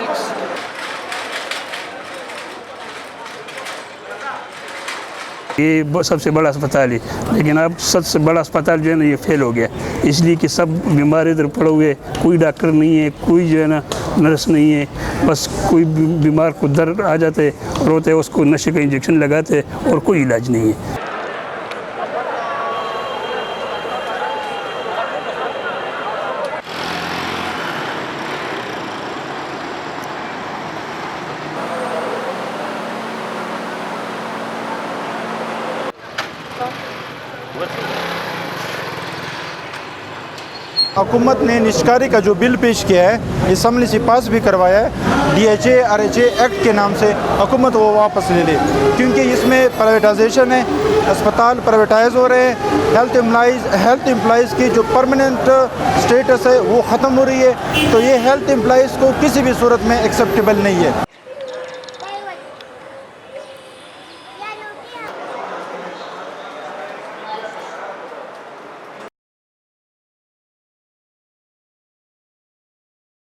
Thanks. ये सबसे बड़ा अस्पताल है, लेकिन अब सबसे बड़ा अस्पताल जो है ना ये फेल हो गया, इसलिए कि सब बीमार इधर पड़े हुए, कोई डॉक्टर नहीं है, कोई जो है ना नर्स नहीं है, बस कोई बीमार को दर्द आ जाते रोते उसको नशे का इंजेक्शन लगाते और कोई इलाज नहीं है। हुकूमत ने निष्कारी का जो बिल पेश किया है, असम्बली से पास भी करवाया है, DHA RHA एक्ट के नाम से हुकूमत वो वापस ले ले, क्योंकि इसमें प्राइवेटाइजेशन है, अस्पताल प्राइवेटाइज हो रहे हैं, हेल्थ एम्प्लॉइज़ की जो परमानेंट स्टेटस है वो ख़त्म हो रही है। तो ये हेल्थ एम्प्लॉइज़ को किसी भी सूरत में एक्सेप्टेबल नहीं है।